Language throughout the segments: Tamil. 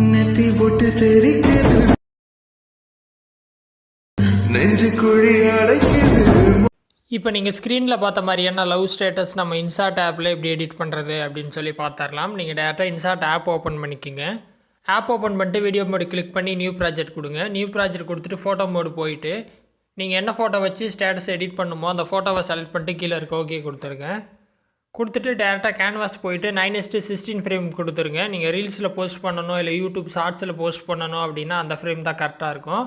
நெத்தி போட்டு தெரிக்குது நெஞ்சு குழி அடைக்குது. இப்போ நீங்கள் ஸ்க்ரீனில் பார்த்த மாதிரியான லவ் ஸ்டேட்டஸ் நம்ம இன்சாட் ஆப்பில் எப்படி எடிட் பண்ணுறது அப்படின்னு சொல்லி பார்த்துடலாம். நீங்கள் டேரெக்டாக இன்சாட் ஆப் ஓப்பன் பண்ணிக்கோங்க. ஆப் ஓப்பன் பண்ணிட்டு வீடியோ மோடு கிளிக் பண்ணி நியூ ப்ராஜெக்ட் கொடுங்க. நியூ ப்ராஜெக்ட் கொடுத்துட்டு ஃபோட்டோ மோடு போயிட்டு நீங்கள் என்ன ஃபோட்டோ வச்சு ஸ்டேட்டஸ் எடிட் பண்ணுமோ அந்த ஃபோட்டோவை செலக்ட் பண்ணிட்டு கீழே இருக்க ஓகே கொடுத்துருங்க. கொடுத்துட்டு டேரெக்டாக கேன்வாஸ் போயிட்டு 9:16 ஃப்ரேம் கொடுத்துருங்க. நீங்கள் ரீல்ஸில் போஸ்ட் பண்ணணும் இல்லை யூடியூப் ஷார்ட்ஸில் போஸ்ட் பண்ணணும் அப்படின்னா அந்த ஃப்ரேம் தான் கரெக்டாக இருக்கும்.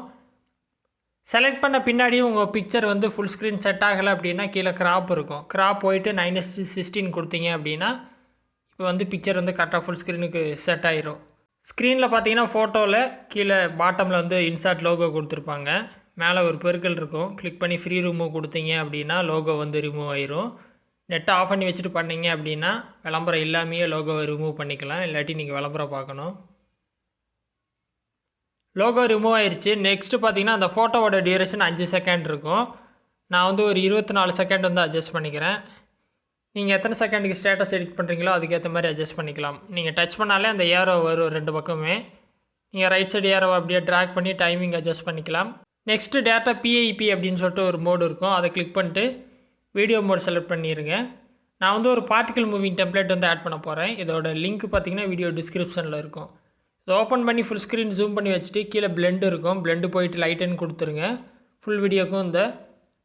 செலக்ட் பண்ண பின்னாடி உங்கள் பிக்சர் வந்து ஃபுல் ஸ்க்ரீன் செட் ஆகலை அப்படின்னா கீழே கிராப் இருக்கும். கிராப் போயிட்டு 9:16 கொடுத்தீங்க அப்படின்னா இப்போ வந்து பிக்சர் வந்து கரெக்டாக ஃபுல் ஸ்க்ரீனுக்கு செட் ஆயிரும். ஸ்க்ரீனில் பார்த்தீங்கன்னா ஃபோட்டோவில் கீழே பாட்டமில் வந்து இன்சார்ட் லோகோ கொடுத்துருப்பாங்க. மேலே ஒரு பெருக்கல் இருக்கும். கிளிக் பண்ணி ஃப்ரீ ரிமூவ் கொடுத்தீங்க அப்படின்னா லோகோ வந்து ரிமூவ் ஆயிரும். நெட்டை ஆஃப் பண்ணி வச்சுட்டு பண்ணிங்க அப்படின்னா விளம்பரம் இல்லாமையே லோகோவை ரிமூவ் பண்ணிக்கலாம். இல்லாட்டி நீங்கள் விளம்பரம் பார்க்கணும். லோகோ ரிமூவ் ஆயிடுச்சு. நெக்ஸ்ட்டு பார்த்தீங்கன்னா அந்த ஃபோட்டோவோட டியூரேஷன் 5 செகண்ட் இருக்கும். நான் வந்து ஒரு 24 செகண்ட் வந்து அட்ஜஸ்ட் பண்ணிக்கிறேன். நீங்கள் எத்தனை செகண்டுக்கு ஸ்டேட்டஸ் எடிட் பண்ணுறீங்களோ அதுக்கேற்ற மாதிரி அட்ஜஸ்ட் பண்ணிக்கலாம். நீங்கள் டச் பண்ணாலே அந்த ஏரோ வரும் 2 பக்கமே. நீங்கள் ரைட் சைடு ஏரோவை அப்படியே ட்ராக் பண்ணி டைமிங் அட்ஜஸ்ட் பண்ணிக்கலாம். நெக்ஸ்ட்டு டேட்டா PIP அப்படின்னு சொல்லிட்டு ஒரு மோடு இருக்கும். அதை கிளிக் பண்ணிட்டு வீடியோ மோட் செலக்ட் பண்ணிடுங்க. நான் வந்து ஒரு பார்ட்டிக்கல் மூவிங் டெம்ப்ளேட் வந்து ஆட் பண்ண போகிறேன். இதோட லிங்க் பார்த்தீங்கன்னா வீடியோ டிஸ்கிரிப்ஷனில் இருக்கும். இதை ஓப்பன் பண்ணி ஃபுல் ஸ்க்ரீன் ஜூம் பண்ணி வச்சுட்டு கீழே பிளெண்ட் இருக்கும். பிளெண்டு போயிட்டு லைட்டுன்னு கொடுத்துருங்க. ஃபுல் வீடியோக்கும் இந்த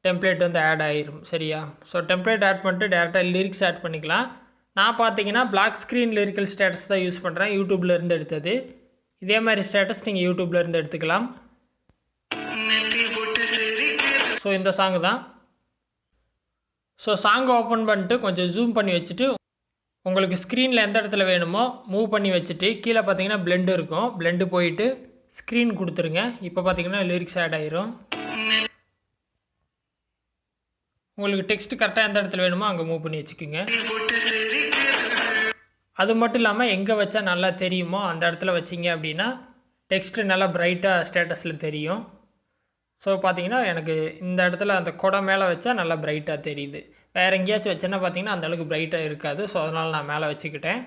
டெம்ப்ளேட் வந்து ஆட் ஆகிரும். சரியா? ஸோ டெம்ப்ளேட் ஆட் பண்ணிட்டு டேரெக்டாக லிரிக்ஸ் ஆட் பண்ணிக்கலாம். நான் பார்த்தீங்கன்னா பிளாக் ஸ்க்ரீன் லிரிக்கல் ஸ்டேட்டஸ் தான் யூஸ் பண்ணுறேன். யூடியூப்லேருந்து எடுத்தது. இதே மாதிரி ஸ்டேட்டஸ் நீங்கள் யூடியூப்லேருந்து எடுத்துக்கலாம். ஸோ இந்த சாங்கு தான். ஸோ சாங்கை ஓப்பன் பண்ணிட்டு கொஞ்சம் ஜூம் பண்ணி வச்சுட்டு உங்களுக்கு ஸ்க்ரீனில் எந்த இடத்துல வேணுமோ மூவ் பண்ணி வச்சுட்டு கீழே பார்த்தீங்கன்னா பிளெண்டு இருக்கும். பிளெண்டு போயிட்டு ஸ்க்ரீன் கொடுத்துருங்க. இப்போ பார்த்தீங்கன்னா லிரிக்ஸ் ஆட் ஆயிரும். உங்களுக்கு டெக்ஸ்ட் கரெக்டாக எந்த இடத்துல வேணுமோ அங்கே மூவ் பண்ணி வச்சுக்கோங்க. அது மட்டும் இல்லாமல் எங்கே வச்சா நல்லா தெரியுமோ அந்த இடத்துல வச்சிங்க அப்படின்னா டெக்ஸ்ட்டு நல்லா பிரைட்டாக ஸ்டேட்டஸில் தெரியும். ஸோ பார்த்தீங்கன்னா எனக்கு இந்த இடத்துல அந்த கொடை மேலே வச்சா நல்லா பிரைட்டாக தெரியுது. வேறு எங்கேயாச்சும் வச்சேன்னா பார்த்தீங்கன்னா அந்தளவுக்கு பிரைட்டாக இருக்காது. ஸோ அதனால் நான் மேலே வச்சுக்கிட்டேன்.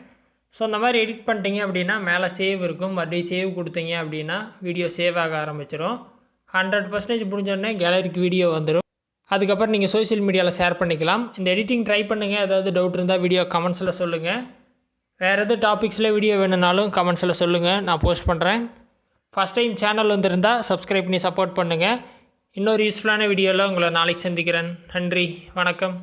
ஸோ இந்த மாதிரி எடிட் பண்ணிட்டீங்க அப்படின்னா மேலே சேவ் இருக்கும். மறுபடியும் சேவ் கொடுத்தீங்க அப்படின்னா வீடியோ சேவ் ஆக ஆரம்பிச்சிடும். 100% முடிஞ்சோடனே கேலரிக்கு வீடியோ வந்துடும். அதுக்கப்புறம் நீங்கள் சோஷியல் மீடியாவில் ஷேர் பண்ணிக்கலாம். இந்த எடிட்டிங் ட்ரை பண்ணுங்கள். ஏதாவது டவுட் இருந்தால் வீடியோ கமெண்ட்ஸில் சொல்லுங்கள். வேறு எது டாபிக்ஸில் வீடியோ வேணும்னாலும் கமெண்ட்ஸில் சொல்லுங்கள். நான் போஸ்ட் பண்ணுறேன். ஃபஸ்ட் டைம் சேனல் வந்துருந்தால் சப்ஸ்கிரைப் பண்ணி சப்போர்ட் பண்ணுங்கள். இன்னொரு யூஸ்ஃபுல்லான வீடியோவில் உங்களை நாளைக்கு சந்திக்கிறேன். நன்றி, வணக்கம்.